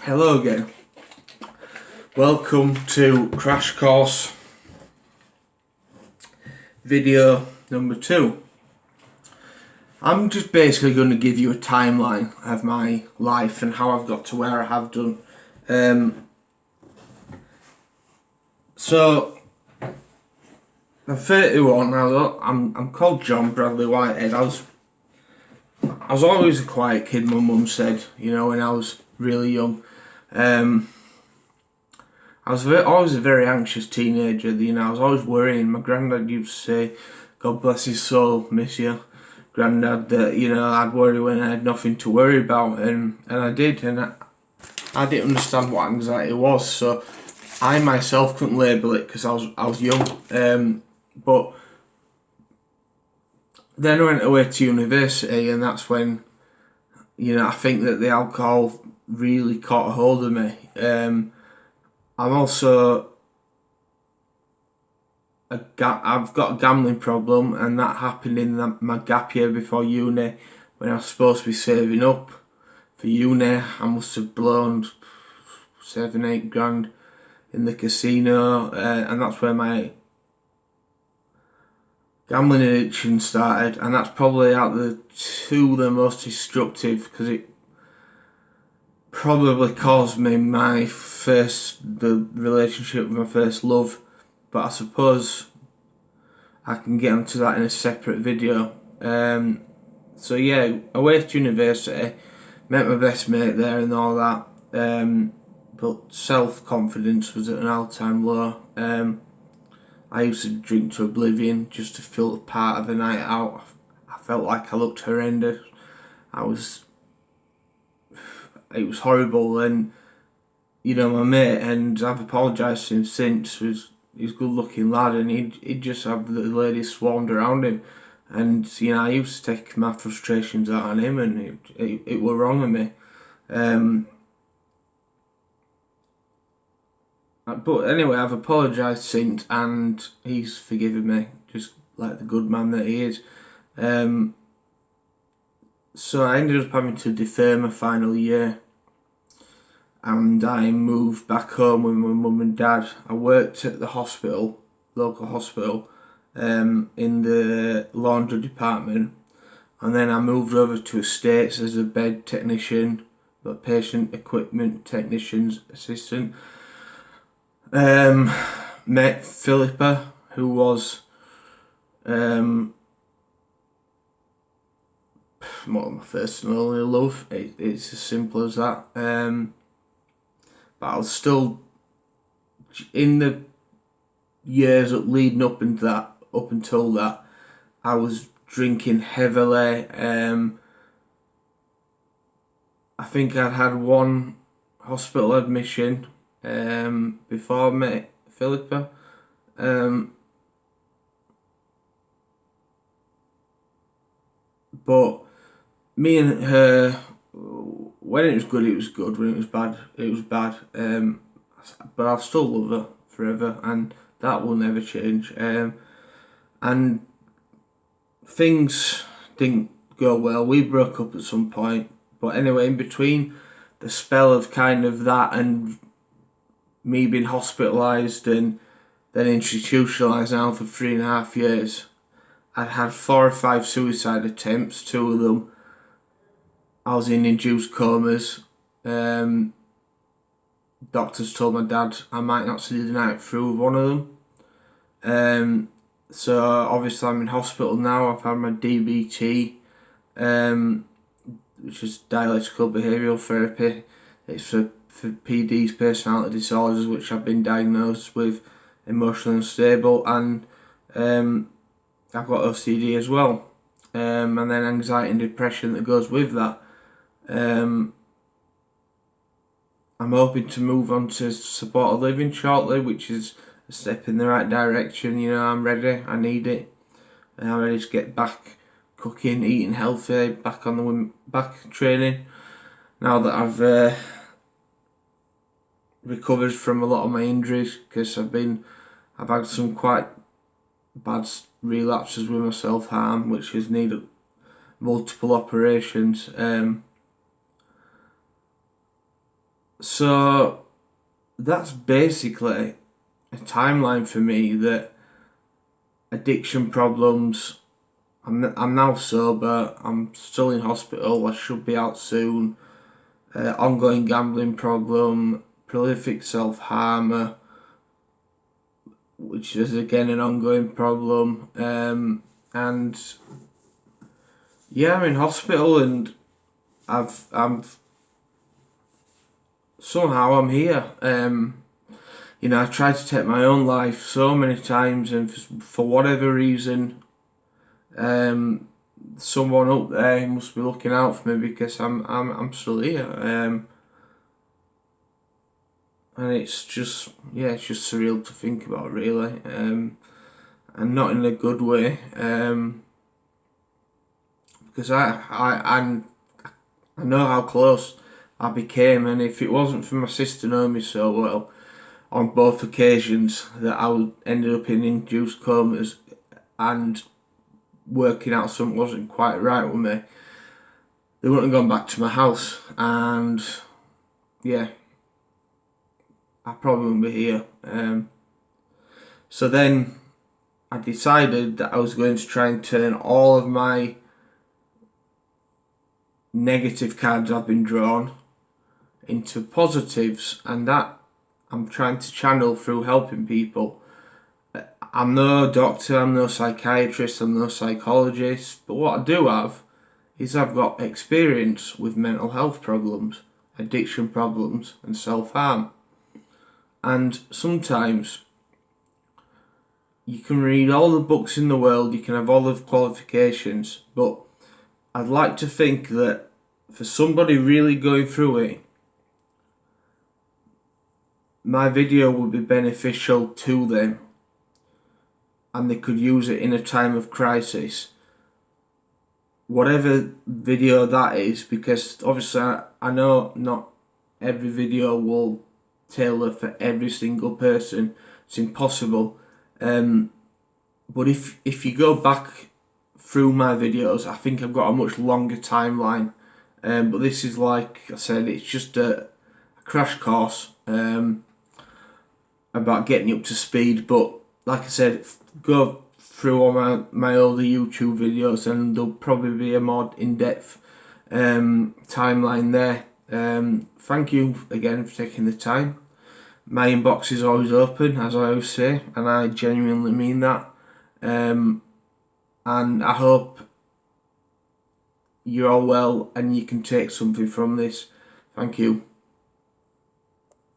Hello again. Welcome to Crash Course video number 2. I'm just basically going to give you a timeline of my life and how I've got to where I have done. So I'm 31. I'm called John Bradley Whitehead. I was always a quiet kid. My mum said, when I was really young. I was always a very anxious teenager. I was always worrying. My granddad used to say, "God bless his soul, miss you, Granddad," that I'd worry when I had nothing to worry about, and I did, and I didn't understand what anxiety was, so I myself couldn't label it because I was young. But then I went away to university, and that's when I think that the alcohol really caught a hold of me. I've got a gambling problem, and that happened in my gap year before uni, when I was supposed to be saving up for uni. I must have blown 7-8 grand in the casino, and that's where my gambling addiction started, and that's probably out of the two the most destructive, because it probably caused me the relationship with my first love, but I suppose I can get onto that in a separate video. So yeah, away to university, met my best mate there and all that, but self-confidence was at an all-time low. I used to drink to oblivion just to feel part of a night out. I felt like I looked horrendous. It was horrible, and my mate, and I've apologised to him since, he's a good looking lad, and he'd just have the ladies swarmed around him, and I used to take my frustrations out on him, and it were wrong of me. But anyway, I've apologised since, and he's forgiven me, just like the good man that he is. So I ended up having to defer my final year, and I moved back home with my mum and dad. I worked at the hospital, local hospital, in the laundry department, and then I moved over to Estates as a bed technician, but patient equipment technician's assistant. Met Philippa, who was my first and only love. It's as simple as that. But I was still, in the years leading up until that, I was drinking heavily. I think I'd had one hospital admission before I met Philippa. But me and her, when it was good, it was good. When it was bad, it was bad. But I'll still love her forever, and that will never change. And things didn't go well. We broke up at some point. But anyway, in between the spell of kind of that and me being hospitalised and then institutionalised now for 3.5 years, I'd had 4 or 5 suicide attempts. 2 of them, I was in induced comas. Doctors told my dad I might not see the night through with one of them. So obviously I'm in hospital now. I've had my DBT, which is dialectical behavioural therapy. It's for PD's, personality disorders, which I've been diagnosed with, emotionally unstable, and I've got OCD as well, and then anxiety and depression that goes with that. I'm hoping to move on to supported living shortly, which is a step in the right direction. I'm ready. I need it. I'm ready to get back cooking, eating healthy, back training. Now that I've recovered from a lot of my injuries, because I've had some quite bad relapses with my self-harm, which has needed multiple operations. So that's basically a timeline for me. That addiction problems. I'm now sober. I'm still in hospital. I should be out soon. Ongoing gambling problem. Prolific self-harmer, which is again an ongoing problem. And yeah, I'm in hospital, and I'm somehow I'm here. I tried to take my own life so many times, and for whatever reason, someone up there must be looking out for me, because I'm still here. And it's just surreal to think about, really. And not in a good way. Because I know how close I became, and if it wasn't for my sister knowing me so well on both occasions, that I ended up in induced comas and working out something wasn't quite right with me, they wouldn't have gone back to my house, and yeah, I probably wouldn't be here. So then I decided that I was going to try and turn all of my negative cards I've been drawn into positives, and that I'm trying to channel through helping people. I'm no doctor, I'm no psychiatrist, I'm no psychologist, but what I do have is I've got experience with mental health problems, addiction problems, and self-harm. And sometimes you can read all the books in the world, you can have all the qualifications, but I'd like to think that for somebody really going through it, my video would be beneficial to them, and they could use it in a time of crisis. Whatever video that is, because obviously I know not every video will tailor for every single person. It's impossible. But if you go back through my videos, I think I've got a much longer timeline. But this is, like I said, it's just a crash course about getting you up to speed. But like I said, go through all my older YouTube videos, and there'll probably be a more in-depth timeline there. Thank you again for taking the time. My inbox is always open, as I always say, and I genuinely mean that. And I hope you're all well and you can take something from this. Thank you.